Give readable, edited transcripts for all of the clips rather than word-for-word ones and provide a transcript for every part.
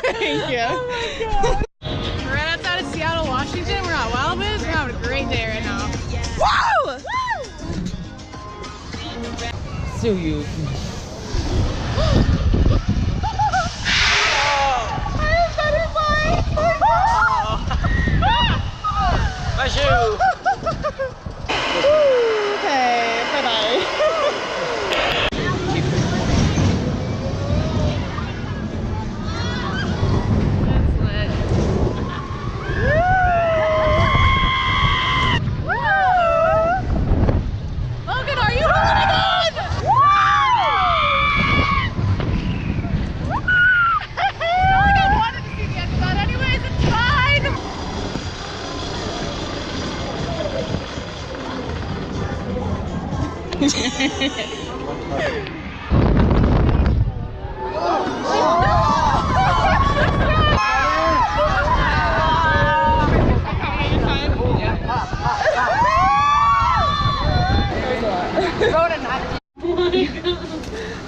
Thank you. Oh my God. We're right outside of Seattle, Washington. We're at Wildbiz. We're having a great day right now. Woo! So you. My shoe. Okay, bye-bye.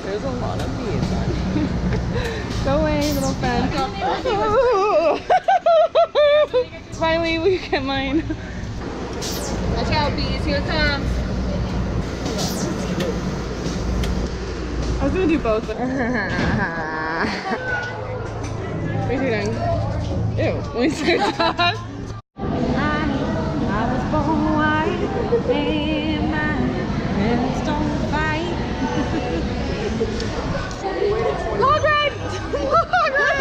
There's a lot of bees. Go away, little friend. Finally, we get mine. Watch out, bees. Here it comes. I was gonna do both. What are you doing? Ew. Let me start. I was born white, and my parents don't fight. Log ride! Log ride!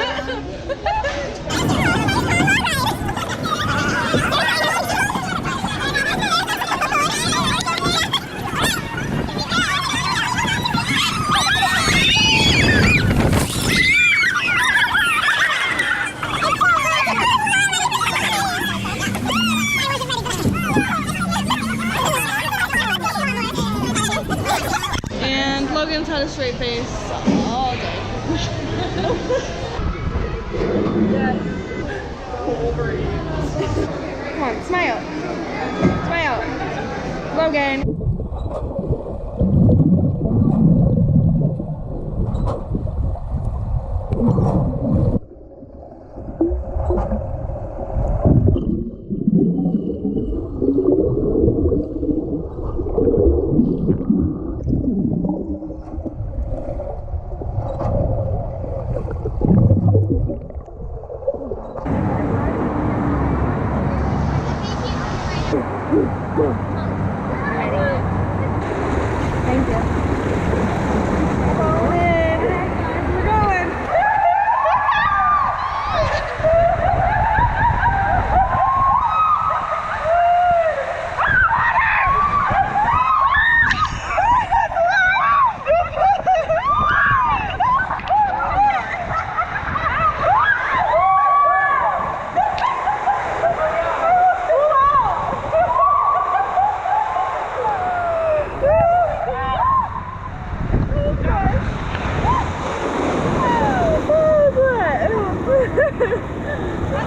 And Logan's had a straight face all day. Come on, smile. Smile. Logan. Thank you. We're going.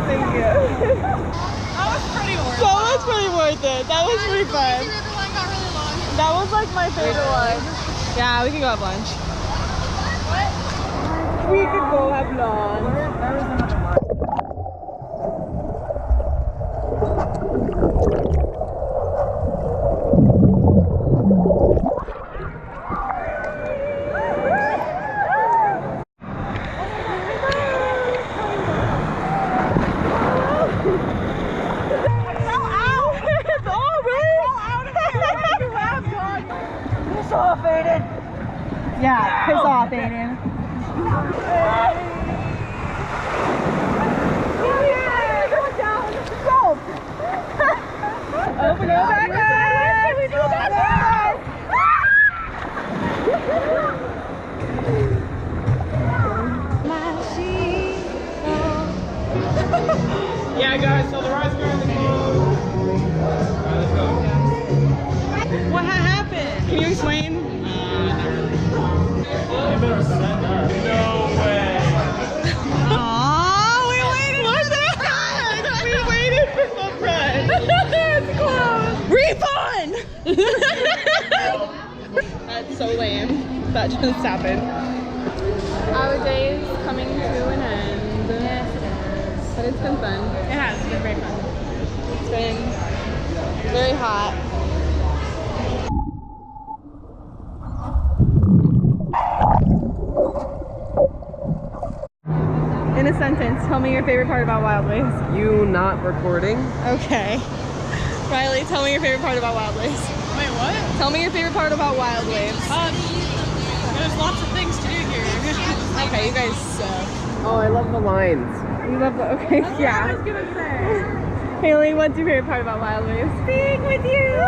Thank you. That was pretty worth it. That was pretty fun. That was like my favorite one. Yeah, we can go have lunch. We could go have lunch. Yeah, piss off, Aiden. Open it back up. We do that. Yeah, guys, so the ride's going to go. Alright, let's go. What happened? Can you explain? No. so lame. That just happened. Our day is coming to an end. Yes, it is. But it's been fun. It has been very fun. It's been very hot. In a sentence, tell me your favorite part about Wild Ways. You not recording? Okay. Riley, tell me your favorite part about Wild Ways. Wait, what? Tell me your favorite part about Wild Waves. There's lots of things to do here. Okay, you guys suck. Oh, I love the lines. You love the, okay, yeah. I was gonna say. Haley, what's your favorite part about Wild Waves? Being with you!